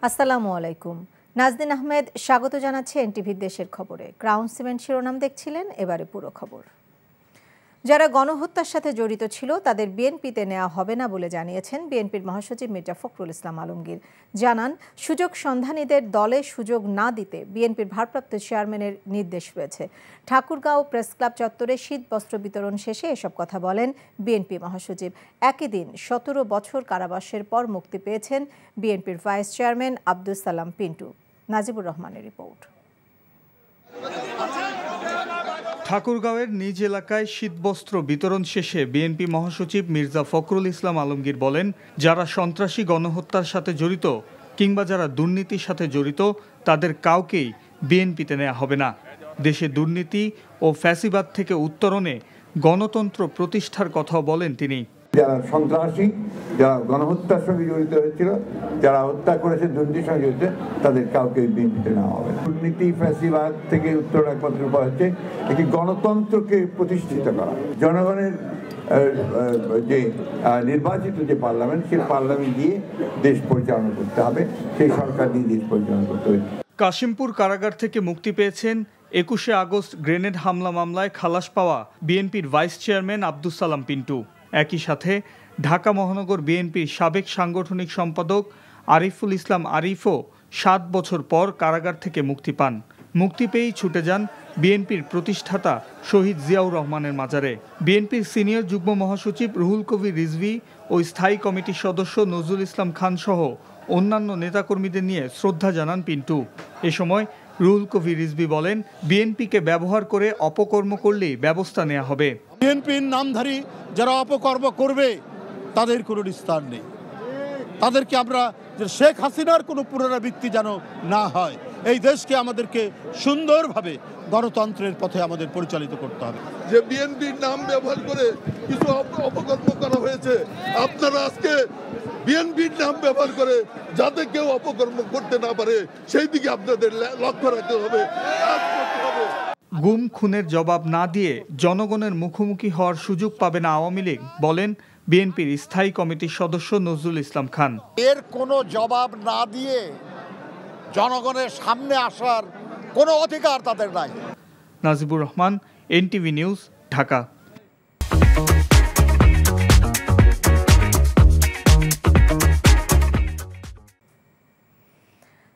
আসসালামু আলাইকুম। নাজদিন আহমেদ স্বাগত জানাচ্ছে এনটিভি দেশের খবরে। ক্রাউন সিমেন্ট শিরোনাম দেখছিলেন, এবারে পুরো খবর। যারা গণহত্যার সাথে জড়িত ছিল তাদের বিএনপিতে নেওয়া হবে না বলে জানিয়েছেন বিএনপির মহাসচিব মির্জা ফখরুল ইসলাম আলমগীর। জানান, সুযোগ সন্ধানীদের দলে সুযোগ না দিতে বিএনপির ভারপ্রাপ্ত চেয়ারম্যানের নির্দেশ রয়েছে। ঠাকুরগাঁও প্রেস ক্লাব চত্বরে শীত বস্ত্র বিতরণ শেষে এসব কথা বলেন বিএনপি মহাসচিব। একই দিন 17 বছর কারাবাসের পর মুক্তি পেয়েছেন বিএনপির ভাইস চেয়ারম্যান আব্দুস সালাম পিন্টু। নাজিবুর রহমানের রিপোর্ট। ঠাকুরগাঁওয়ের নিজ এলাকায় শীতবস্ত্র বিতরণ শেষে বিএনপি মহাসচিব মির্জা ফখরুল ইসলাম আলমগীর বলেন, যারা সন্ত্রাসী গণহত্যার সাথে জড়িত কিংবা যারা দুর্নীতির সাথে জড়িত তাদের কাউকেই বিএনপিতে নেওয়া হবে না। দেশে দুর্নীতি ও ফ্যাসিবাদ থেকে উত্তরণে গণতন্ত্র প্রতিষ্ঠার কথাও বলেন তিনি। যারা সন্ত্রাসী, যারা গণহত্যার সঙ্গে জড়িত হয়েছিল, যারা হত্যা করেছে, দুর্নীতির সঙ্গে জড়িত, তাদের কাউকে বিএনপিতে নেওয়া হবে না। দুর্নীতি ফ্যাসিবাদ থেকে উত্তরণ একমাত্র উপায় হচ্ছে একটি গণতন্ত্রকে প্রতিষ্ঠিত করা। জনগণের যে নির্বাচিত যে পার্লামেন্ট, সেই পার্লামেন্ট দিয়ে দেশ পরিচালনা করতে হবে, সেই সরকার দিয়ে দেশ পরিচালনা করতে হবে। কাশিমপুর কারাগার থেকে মুক্তি পেয়েছেন 21শে আগস্ট গ্রেনেড হামলা মামলায় খালাস পাওয়া বিএনপির ভাইস চেয়ারম্যান আব্দুস সালাম পিন্টু। একই সাথে ঢাকা মহানগর বিএনপির সাবেক সাংগঠনিক সম্পাদক আরিফুল ইসলাম আরিফও 7 বছর পর কারাগার থেকে মুক্তি পান। মুক্তি পেয়েই ছুটে যান বিএনপির প্রতিষ্ঠাতা শহীদ জিয়াউর রহমানের মাজারে। বিএনপির সিনিয়র যুগ্ম মহাসচিব রুহুল কবির রিজভী ও স্থায়ী কমিটির সদস্য নজরুল ইসলাম খান সহ অন্যান্য নেতাকর্মীদের নিয়ে শ্রদ্ধা জানান পিন্টু। এ সময় রুহুল কবির রিজভী বলেন, বিএনপিকে ব্যবহার করে অপকর্ম করলেই ব্যবস্থা নেওয়া হবে। বিএনপির নামধারী যারা অপকর্ম করবে তাদের কোনো নিস্তার নেই। তাদেরকে আমরা শেখ হাসিনার কোনো পুনরাবৃত্তি যেন না হয়, এই দেশকে আমাদেরকে সুন্দরভাবে গণতন্ত্রের পথে আমাদের পরিচালিত করতে হবে। যে বিএনপির নাম ব্যবহার করে কিছু অপকর্ম করা হয়েছে, আপনারা আজকে বিএনপির নাম ব্যবহার করে যাতে কেউ অপকর্ম করতে না পারে সেই দিকে আপনাদের লক্ষ্য রাখতে হবে। গুম খুনের জবাব না দিয়ে জনগণের মুখোমুখি হওয়ার সুযোগ পাবে না আওয়ামী লীগ, বলেন বিএনপির স্থায়ী কমিটির সদস্য নজরুল ইসলাম খান। এর কোনো জবাব না দিয়ে জনগণের সামনে আসার কোনো অধিকার তাদের নাই। Najibur Rahman, NTV news, Dhaka.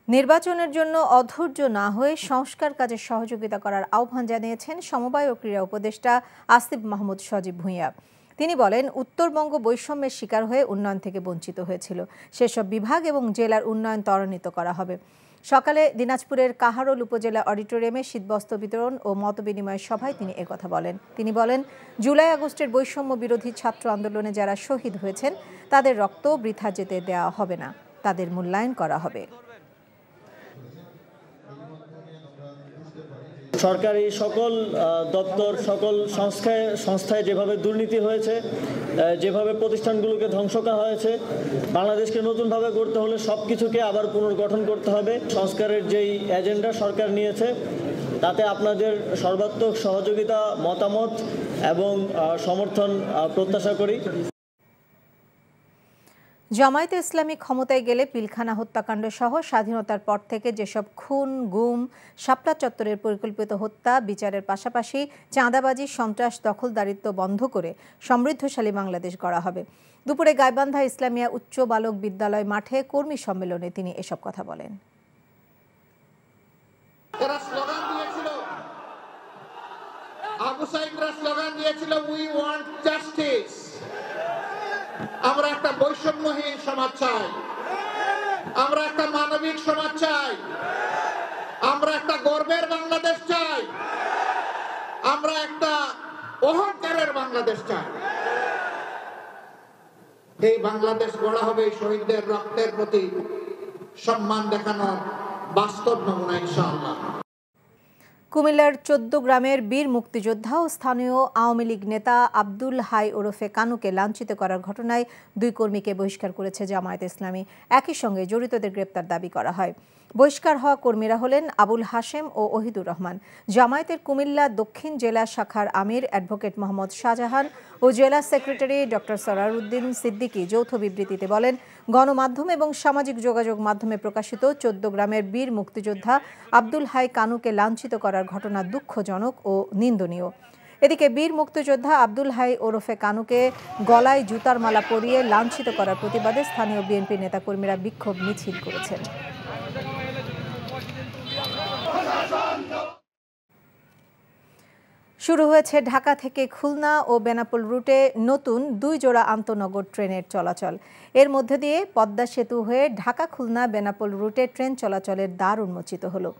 নির্বাচনের জন্য অধৈর্য না হয়ে সংস্কার কাজে সহযোগিতা করার আহ্বান জানিয়েছেন সমবায় ও ক্রীড়া উপদেষ্টা আসিফ মাহমুদ সজীব ভূঁইয়া। তিনি বলেন, উত্তরবঙ্গ বৈষম্যের শিকার হয়ে উন্নয়ন থেকে বঞ্চিত হয়েছিল, সেসব বিভাগ এবং জেলার উন্নয়ন ত্বরান্বিত করা হবে। সকালে দিনাজপুরের কাহারোল উপজেলা অডিটোরিয়ামে শীতবস্ত্র বিতরণ ও মতবিনিময় সভায় তিনি একথা বলেন। তিনি বলেন, জুলাই আগস্টের বৈষম্য বিরোধী ছাত্র আন্দোলনে যারা শহীদ হয়েছেন তাদের রক্ত বৃথা যেতে দেওয়া হবে না, তাদের মূল্যায়ন করা হবে। সরকারি সকল দপ্তর, সকল সংস্থায় যেভাবে দুর্নীতি হয়েছে, যেভাবে প্রতিষ্ঠানগুলোকে ধ্বংস করা হয়েছে, বাংলাদেশকে নতুনভাবে গড়তে হলে সব কিছুকে আবার পুনর্গঠন করতে হবে। সংস্কারের যেই এজেন্ডা সরকার নিয়েছে তাতে আপনাদের সর্বাত্মক সহযোগিতা, মতামত এবং সমর্থন প্রত্যাশা করি। জামায়াতে ইসলামী ক্ষমতায় গেলে পিলখানা হত্যাকাণ্ড সহ স্বাধীনতার পর থেকে যেসব খুন, গুম, শাপলা চত্বরের পরিকল্পিত হত্যা বিচারের পাশাপাশি চাঁদাবাজি, সন্ত্রাস, দখলদারিত্ব বন্ধ করে সমৃদ্ধশালী বাংলাদেশ গড়া হবে। দুপুরে গাইবান্ধা ইসলামিয়া উচ্চ বালক বিদ্যালয় মাঠে কর্মী সম্মেলনে তিনি এসব কথা বলেন। আমরা একটা বৈষম্যহীন সমাজ চাই, আমরা একটা মানবিক সমাজ চাই, আমরা একটা গর্বের বাংলাদেশ চাই, আমরা একটা অহংকারের বাংলাদেশ চাই। এই বাংলাদেশ গড়া হবে শহীদদের রক্তের প্রতি সম্মান দেখানোর বাস্তব নমুনা ইনশাআল্লাহ। কুমিল্লার 14 গ্রামের বীর মুক্তিযোদ্ধা ও স্থানীয় আওয়ামী লীগ নেতা আব্দুল হাই ওরফে কানুকে লাঞ্ছিত করার ঘটনায় 2 কর্মীকে বহিষ্কার করেছে জামায়াতে ইসলামী। একই সঙ্গে জড়িতদের গ্রেপ্তার দাবি করা হয়। বহিষ্কার হওয়া কর্মীরা হলেন আবুল হাশেম ও ওহিদুর রহমান। জামায়াতের কুমিল্লা দক্ষিণ জেলা শাখার আমির অ্যাডভোকেট মোহাম্মদ শাহজাহান ও জেলা সেক্রেটারি ডক্টর সরারউদ্দিন সিদ্দিকী যৌথ বিবৃতিতে বলেন, গণমাধ্যম এবং সামাজিক যোগাযোগ মাধ্যমে প্রকাশিত 14 গ্রামের বীর মুক্তিযোদ্ধা আব্দুল হাই কানুকে লাঞ্ছিত করার ঘটনা দুঃখজনক ও নিন্দনীয়। এদিকে বীর মুক্তিযোদ্ধা আব্দুল হাই ওরফে কানুকে গলায় জুতার মালা পরিয়ে লাঞ্ছিত করার প্রতিবাদে স্থানীয় বিএনপি নেতাকর্মীরা বিক্ষোভ মিছিল করেছেন। শুরু হয়েছে ঢাকা থেকে খুলনা ও বেনাপোল রুটে নতুন 2 জোড়া আন্তনগর ট্রেনের চলাচল। এর মধ্যে দিয়ে পদ্মা সেতু হয়ে ঢাকা খুলনা বেনাপোল রুটে ট্রেন চলাচলের দ্বার উন্মোচিত হলো।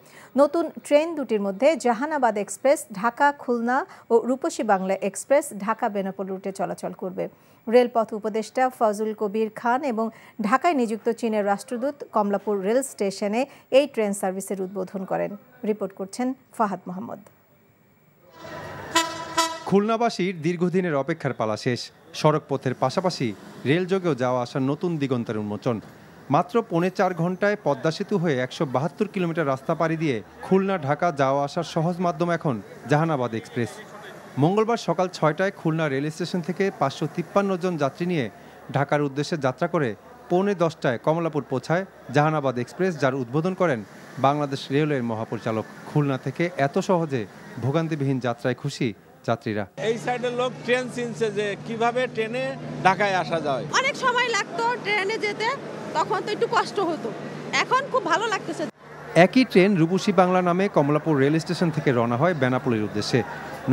নতুন ট্রেন দুটির মধ্যে জাহানাবাদ এক্সপ্রেস ঢাকা খুলনা ও রূপসী বাংলা এক্সপ্রেস ঢাকা বেনাপোল রুটে চলাচল করবে। রেলপথ উপদেষ্টা ফজল কবির খান এবং ঢাকায় নিযুক্ত চীনের রাষ্ট্রদূত কমলাপুর রেল স্টেশনে এই ট্রেন সার্ভিসের উদ্বোধন করেন। রিপোর্ট করছেন ফাহাদ মোহাম্মদ। খুলনাবাসীর দীর্ঘদিনের অপেক্ষার পালা শেষ। সড়ক পথের পাশাপাশি রেলযোগেও যাওয়া আসার নতুন দিগন্তের উন্মোচন। মাত্র 4.5 ঘন্টায় পদ্মা সেতু হয়ে 172 কিলোমিটার রাস্তা পাড়ি দিয়ে খুলনা ঢাকা যাওয়া আসার সহজ মাধ্যম এখন জাহানাবাদ এক্সপ্রেস। মঙ্গলবার সকাল 6টায় খুলনা রেল স্টেশন থেকে 553 জন যাত্রী নিয়ে ঢাকার উদ্দেশ্যে যাত্রা করে 9:45টায় কমলাপুর পৌঁছায় জাহানাবাদ এক্সপ্রেস, যার উদ্বোধন করেন বাংলাদেশ রেলওয়ের মহাপরিচালক। খুলনা থেকে এত সহজে ভোগান্তিবিহীন যাত্রায় খুশি যাত্রীরা। এই সাইডের লোক ট্রেন চিনছে যে কিভাবে ট্রেনে ঢাকায় আসা যায়। অনেক সময় লাগতো ট্রেনে যেতে, তখন তো একটু কষ্ট হতো, এখন খুব ভালো লাগতেছে। একই ট্রেন রূপসী বাংলা নামে কমলাপুর রেল স্টেশন থেকে রওনা হয় বেনাপোলের উদ্দেশ্যে।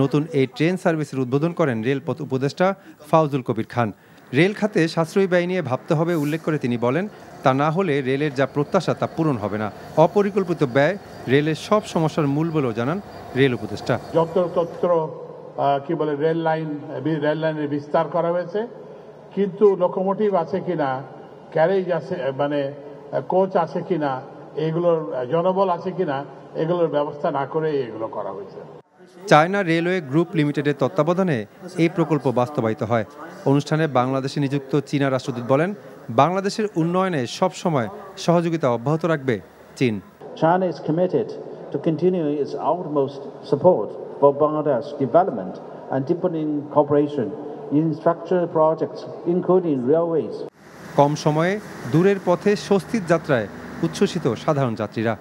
নতুন এই ট্রেন সার্ভিসের উদ্বোধন করেন রেলপথ উপদেষ্টা ফজল কবির খান। রেল খাতে সাশ্রয়ী ব্যয় নিয়ে ভাবতে হবে উল্লেখ করে তিনি বলেন, তা না হলে রেলের যা প্রত্যাশা তা পূরণ হবে না। অপরিকল্পিত ব্যয় রেলের সব সমস্যার মূল বলেও জানান রেল উপদেষ্টা। যত্রতত্র কি বলে রেল লাইনের বিস্তার করা হয়েছে, কিন্তু লোকোমোটিভ আছে কিনা, ক্যারেজ আছে মানে কোচ আছে কিনা, এগুলোর জনবল আছে কিনা, এগুলোর ব্যবস্থা না করে এগুলো করা হয়েছে। চায়না রেলওয়ে গ্রুপ লিমিটেডের তত্ত্বাবধানে এই প্রকল্প বাস্তবায়িত হয়। অনুষ্ঠানে বাংলাদেশে নিযুক্ত চীনা রাষ্ট্রদূত বলেন, বাংলাদেশের উন্নয়নে সব সময় সহযোগিতা অব্যাহত রাখবে চীন। China is committed to continue its utmost support for Bangladesh development and deepening cooperation in structural projects, including railways. কম সময়ে দূরের পথে স্বস্তির যাত্রায় উচ্ছ্বসিত সাধারণ যাত্রীরা।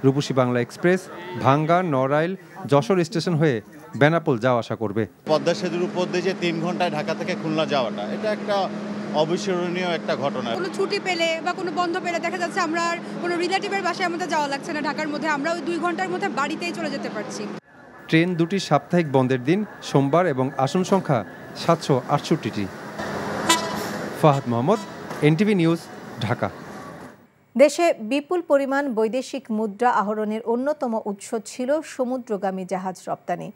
রূপসী বাংলা এক্সপ্রেস ভাঙ্গা, নড়াইল, যশোর স্টেশন হয়ে বেনাপোল যাওয়া আসা করবে। পদ্মা সেতুর উপর দিয়ে যে 3 ঘন্টায় ঢাকা থেকে খুলনা যাওয়াটা, এটা একটা অবিস্মরণীয় একটা ঘটনা। কোনো ছুটি পেলে বা কোনো বন্ধ পেলে দেখা যাচ্ছে আমরা আর কোনো রিলেটিভের বাসায় আমাদের যাওয়া লাগছে না ঢাকার মধ্যে, আমরা ওই 2 ঘন্টার মধ্যে বাড়িতেই চলে যেতে পারছি। ট্রেন দুটির সাপ্তাহিক বন্ধের দিন সোমবার এবং আসন সংখ্যা 768টি। Fahad Mohammad, NTV news, Dhaka. দেশে বিপুল পরিমাণ বৈদেশিক মুদ্রা আহরণের অন্যতম উৎস ছিল সমুদ্রগামী জাহাজ রপ্তানি।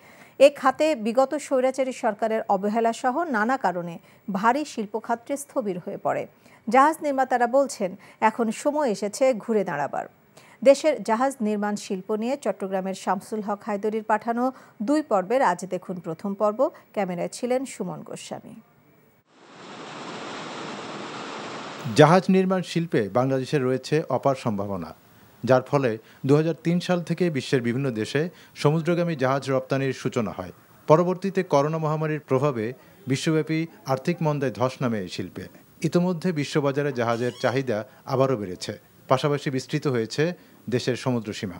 এ খাতে বিগত স্বৈরাচারী সরকারের অবহেলা সহ নানা কারণে ভারী শিল্পক্ষেত্রে স্থবির হয়ে পড়ে। জাহাজ নির্মাতারা বলছেন, এখন সময় এসেছে ঘুরে দাঁড়াবার। দেশের জাহাজ নির্মাণ শিল্প নিয়ে চট্টগ্রামের শামসুল হক হায়দরির পাঠানো 2 পর্বের আজ দেখুন প্রথম পর্ব। ক্যামেরায় ছিলেন সুমন গোস্বামী। জাহাজ নির্মাণ শিল্পে বাংলাদেশের রয়েছে অপার সম্ভাবনা, যার ফলে 2003 সাল থেকে বিশ্বের বিভিন্ন দেশে সমুদ্রগামী জাহাজ রপ্তানির সূচনা হয়। পরবর্তীতে করোনা মহামারীর প্রভাবে বিশ্বব্যাপী আর্থিক মন্দায় ধস নামে এই শিল্পে। ইতোমধ্যে বিশ্ববাজারে জাহাজের চাহিদা আবারও বেড়েছে, পাশাপাশি বিস্তৃত হয়েছে দেশের সমুদ্রসীমা।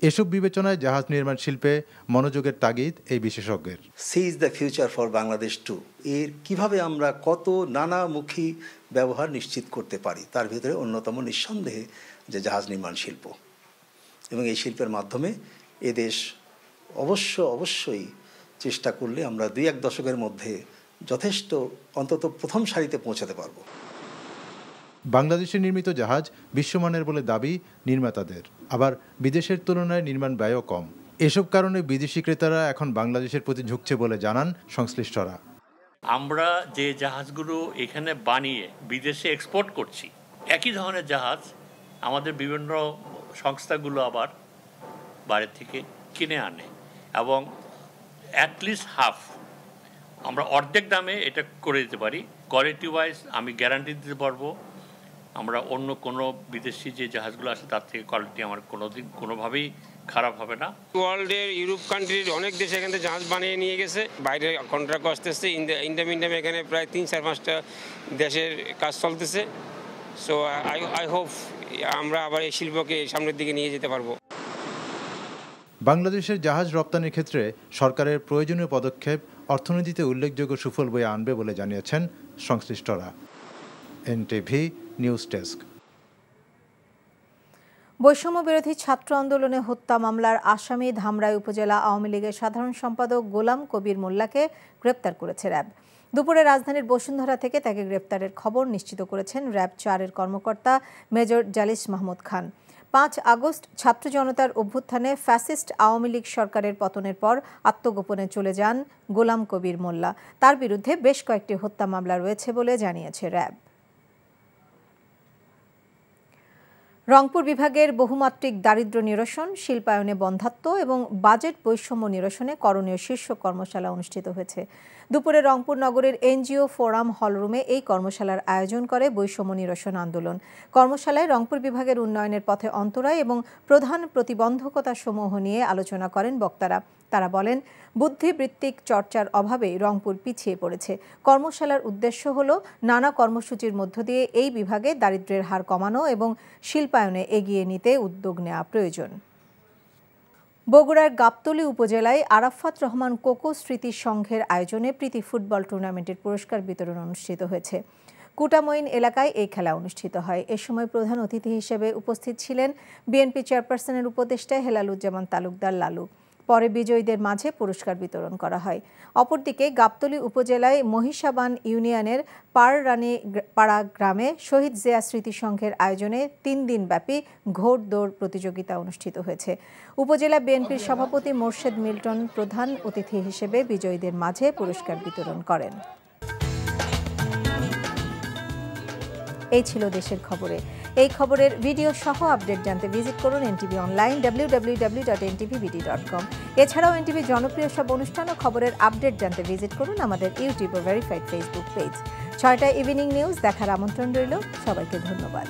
এসব বিবেচনায় জাহাজ নির্মাণ শিল্পে মনোযোগের তাগিদ এই বিশেষজ্ঞের। Seize the future for Bangladesh two এর কিভাবে আমরা কত নানামুখী ব্যবহার নিশ্চিত করতে পারি, তার ভিতরে অন্যতম নিঃসন্দেহে যে জাহাজ নির্মাণ শিল্প, এবং এই শিল্পের মাধ্যমে এদেশ অবশ্যই চেষ্টা করলে আমরা 2-1 দশকের মধ্যে যথেষ্ট অন্তত প্রথম সারিতে পৌঁছাতে পারব। বাংলাদেশে নির্মিত জাহাজ বিশ্বমানের বলে দাবি নির্মাতাদের, আবার বিদেশের তুলনায় নির্মাণ ব্যয়ও কম। এসব কারণে বিদেশি ক্রেতারা এখন বাংলাদেশের প্রতি ঝুঁকছে বলে জানান সংশ্লিষ্টরা। আমরা যে জাহাজগুলো এখানে বানিয়ে বিদেশে এক্সপোর্ট করছি, একই ধরনের জাহাজ আমাদের বিভিন্ন সংস্থাগুলো আবার বাইরে থেকে কিনে আনে, এবং অ্যাটলিস্ট হাফ, আমরা অর্ধেক দামে এটা করে দিতে পারি। কোয়ালিটি ওয়াইজ আমি গ্যারান্টি দিতে পারবো আমরা অন্য কোনো বিদেশি যে জাহাজগুলো আছে তার থেকে কোয়ালিটি আমার কোনোভাবেই খারাপ হবে না। ওয়ার্ল্ডের ইউরোপ কান্ট্রির অনেক দেশ এখান থেকে জাহাজ বানিয়ে নিয়ে গেছে, বাইরে কন্ট্রাক্ট আসতেছে, ইন্ডাম এখানে প্রায় 3-4-5টা দেশের কাজ চলতেছে। সো আই হোপ আমরা আবার এই শিল্পকে সামনের দিকে নিয়ে যেতে পারবো। বাংলাদেশের জাহাজ রপ্তানির ক্ষেত্রে সরকারের প্রয়োজনীয় পদক্ষেপ অর্থনীতিতে উল্লেখযোগ্য সুফল বয়ে আনবে বলে জানিয়েছেন সংশ্লিষ্টরা। NTV news desk. বৈষম্য বিরোধী ছাত্র আন্দোলনে হত্যা মামলার আসামি ধামরাই উপজেলা আওয়ামী লীগের সাধারণ সম্পাদক গোলাম কবির মোল্লাকে গ্রেপ্তার করেছে র্যাব। দুপুরে রাজধানীর বসুন্ধরা থেকে তাকে গ্রেপ্তারের খবর নিশ্চিত করেছেন র্যাব 4-এর কর্মকর্তা মেজর জালিস মাহমুদ খান। 5 আগস্ট ছাত্র জনতার অভ্যুত্থানে ফ্যাসিস্ট আওয়ামী লীগ সরকারের পতনের পর আত্মগোপনে চলে যান গোলাম কবির মোল্লা। তার বিরুদ্ধে বেশ কয়েকটি হত্যা মামলা রয়েছে বলে জানিয়েছে র্যাব। রংপুর বিভাগের বহুমাত্রিক দারিদ্র্য নিরসন, শিল্পায়নে বন্ধ্যাত্ব এবং বাজেট বৈষম্য নিরসনে করণীয় শীর্ষ কর্মশালা অনুষ্ঠিত হয়েছে। দুপুরে রংপুর নগরের এনজিও ফোরাম হলরুমে এই কর্মশালার আয়োজন করে বৈষম্য নিরসন আন্দোলন। কর্মশালায় রংপুর বিভাগের উন্নয়নের পথে অন্তরায় এবং প্রধান প্রতিবন্ধকতাসমূহ নিয়ে আলোচনা করেন বক্তারা। তারা বলেন, বুদ্ধিবৃত্তিক চর্চার অভাবে রংপুর পিছিয়ে পড়েছে। কর্মশালার উদ্দেশ্য হল নানা কর্মসূচির মধ্য দিয়ে এই বিভাগে দারিদ্র্যের হার কমানো এবং শিল্পায়নে এগিয়ে নিতে উদ্যোগ নেওয়া প্রয়োজন। বগুড়ার গাবতলী উপজেলায় আরাফাত রহমান কোকো স্মৃতি সংঘের আয়োজনে প্রীতি ফুটবল টুর্নামেন্টের পুরস্কার বিতরণ অনুষ্ঠিত হয়েছে। কুটামইন এলাকায় এই খেলা অনুষ্ঠিত হয়। এ সময় প্রধান অতিথি হিসেবে উপস্থিত ছিলেন বিএনপি চেয়ারপারসনের উপদেষ্টা হেলালুজ্জামান তালুকদার লালু। পরে বিজয়ীদের মাঝে পুরস্কার বিতরণ করা হয়। অপরদিকে গাবতলী উপজেলায় মহিষাবান ইউনিয়নের পাড়া গ্রামে শহীদ জিয়া স্মৃতি সংঘের আয়োজনে 3 দিনব্যাপী ঘোড় দৌড় প্রতিযোগিতা অনুষ্ঠিত হয়েছে। উপজেলা বিএনপির সভাপতি মোর্শেদ মিল্টন প্রধান অতিথি হিসেবে বিজয়ীদের মাঝে পুরস্কার বিতরণ করেন। এই ছিল দেশের খবরে। এই খবরের ভিডিও সহ আপডেট জানতে ভিজিট করুন এনটিভি অনলাইন www.ntvbd.com। এছাড়াও এনটিভি জনপ্রিয় সব অনুষ্ঠান ও খবরের আপডেট জানতে ভিজিট করুন আমাদের ইউটিউব ও ভেরিফাইড ফেসবুক পেজ। 6টায় ইভিনিং নিউজ দেখার আমন্ত্রণ রইল। সবাইকে ধন্যবাদ।